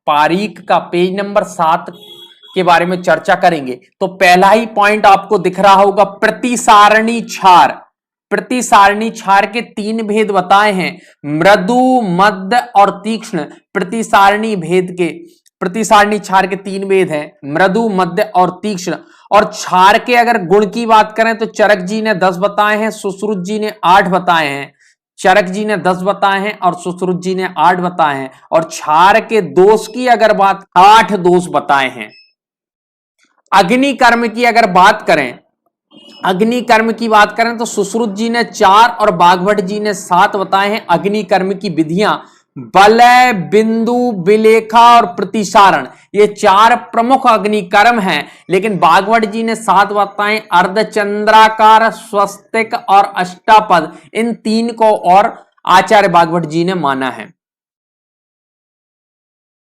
पारीख का page number 7 के बारे में चर्चा करेंगे। तो पहला ही पॉइंट आपको दिख रहा होगा, प्रतिसारणी क्षार। प्रतिसारणी क्षार के 3 भेद बताए हैं, मृदु, मध्य और तीक्ष्ण। प्रतिसारणी क्षार के 3 भेद हैं, मृदु, मध्य और तीक्ष्ण। और क्षार के अगर गुण की बात करें तो चरक जी ने 10 बताए हैं, सुश्रुत जी ने 8 बताए हैं। चरक जी ने 10 बताए हैं और सुश्रुत जी ने 8 बताए हैं। और क्षार के दोष की अगर बात, 8 दोष बताए हैं। अग्निकर्म की अगर बात करें, अग्निकर्म की बात करें तो सुश्रुत जी ने 4 और बागभट जी ने 7 बताए हैं। अग्निकर्म की विधियां वलय, बिंदु, विलेखा और प्रतिसारण, ये 4 प्रमुख अग्निकर्म हैं। लेकिन बागभट जी ने 7 बताए, अर्धचंद्राकार, स्वस्तिक और अष्टापद, इन 3 को और आचार्य बागभट जी ने माना है।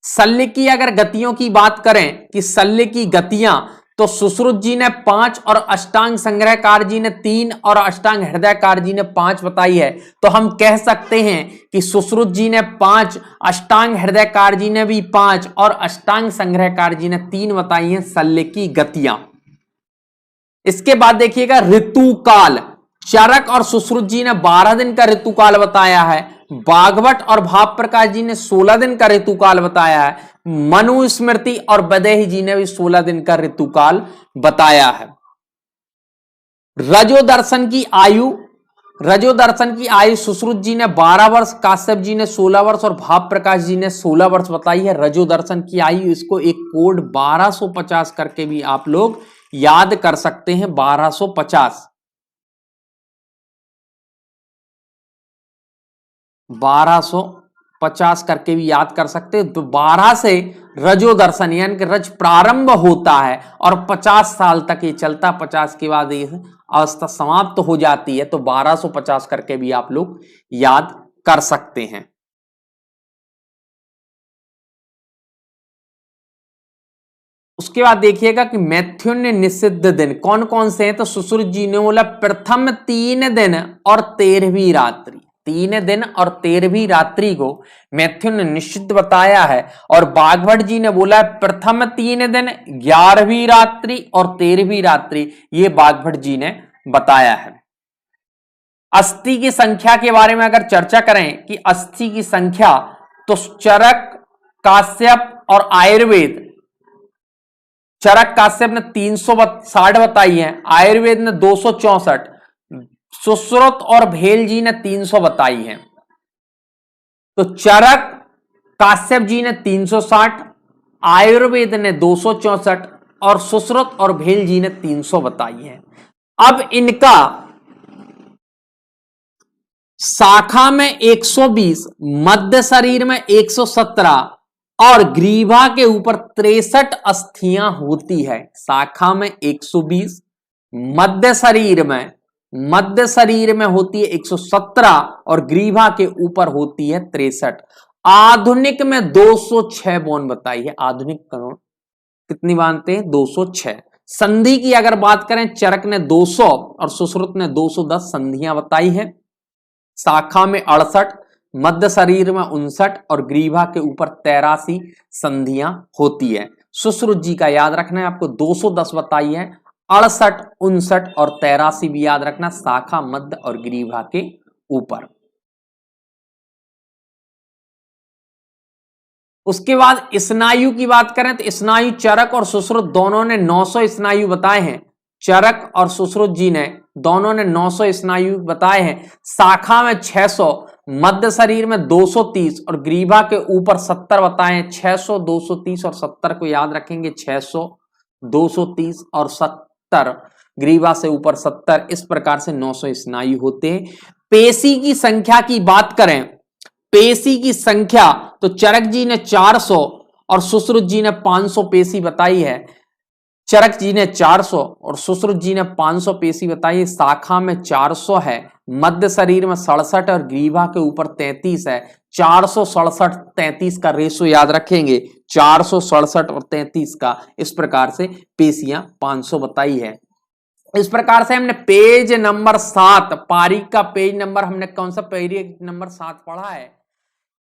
शल्य की अगर गतियों की बात करें कि शल्य की गतियां, तो सुश्रुत जी ने 5 और अष्टांग संग्रहकार जी ने 3 और अष्टांग हृदयकार जी ने 5 बताई है। तो हम कह सकते हैं कि सुश्रुत जी ने 5, अष्टांग हृदयकार जी ने भी 5 और अष्टांग संग्रहकार जी ने 3 बताई हैं शल्य की गतियां। इसके बाद देखिएगा ऋतुकाल। चरक और सुश्रुत जी ने 12 दिन का ऋतुकाल बताया है। बागभट और भाव प्रकाश जी ने 16 दिन का ऋतुकाल बताया है। मनुस्मृति और वैदेही जी ने भी 16 दिन का ऋतुकाल बताया है। रजोदर्शन की आयु सुश्रुत जी ने 12 वर्ष, काश्यप जी ने 16 वर्ष और भाव प्रकाश जी ने 16 वर्ष बताई है रजोदर्शन की आयु। इसको एक कोड 1250 करके भी आप लोग याद कर सकते हैं, 1250 करके भी याद कर सकते हैं। तो 12 से रजोदर्शन यानी कि रज प्रारंभ होता है और 50 साल तक ये चलता, 50 के बाद ये अवस्था समाप्त हो जाती है। तो 1250 करके भी आप लोग याद कर सकते हैं। उसके बाद देखिएगा कि मैथुन निषिद्ध दिन कौन कौन से हैं। तो सुश्रुत जी ने बोला प्रथम 3 दिन और 13वीं रात्रि, 3 दिन और 13वीं रात्रि को मैथुन निषिद्ध बताया है। और बागभट जी ने बोला प्रथम 3 दिन, 11वीं रात्रि और 13वीं रात्रि, ये बागभट जी ने बताया है। अस्थि की संख्या के बारे में अगर चर्चा करें कि अस्थि की संख्या, तो चरक, काश्यप और आयुर्वेद, चरक काश्यप ने 360 बताई है, आयुर्वेद ने 264, सुश्रुत और भेल जी ने 300 बताई है। तो चरक काश्यप जी ने 360, आयुर्वेद ने 264 और सुश्रुत और भेल जी ने 300 बताई है। अब इनका शाखा में 120, मध्य शरीर में 117 और ग्रीवा के ऊपर 63 अस्थियां होती है। शाखा में 120, मध्य शरीर में होती है 117 और ग्रीवा के ऊपर होती है 63। आधुनिक में 206 बोन बताई है। आधुनिक करोड़ कितनी मानते हैं? 206। संधि की अगर बात करें, चरक ने 200 और सुश्रुत ने 210 संधियां बताई है। शाखा में 68, मध्य शरीर में 59 और ग्रीवा के ऊपर 83 संधियां होती है। सुश्रुत जी का याद रखना है आपको, 210 बताई है, 68, 59 और 83 भी याद रखना, शाखा, मध्य और ग्रीवा के ऊपर। उसके बाद स्नायु की बात करें तो स्नायु चरक और सुश्रुत दोनों ने 900 स्नायु बताए हैं। चरक और सुश्रुत जी ने दोनों ने 900 स्नायु बताए हैं। शाखा में 600, मध्य शरीर में 230 और ग्रीवा के ऊपर 70 बताए हैं। 600, 230 और 70 को याद रखेंगे। 600, 230 और 70, ग्रीवा से ऊपर 70, इस प्रकार से 900 स्नायु होते हैं। पेशी की संख्या की बात करें, पेशी की संख्या, तो चरक जी ने 400 और सुश्रुत जी ने 500 पेशी बताई है। चरक जी ने 400 और सुश्रुत जी ने 500 पेशी बताई है। शाखा में 400 है, मध्य शरीर में 67 और ग्रीवा के ऊपर 33 है। 467, 33 का रेशो याद रखेंगे, 467 और 33 का। इस प्रकार से पेशियां 500 बताई है। इस प्रकार से हमने पेज नंबर 7, पारीख का पेज नंबर, हमने कौन सा पेज नंबर 7 पढ़ा है?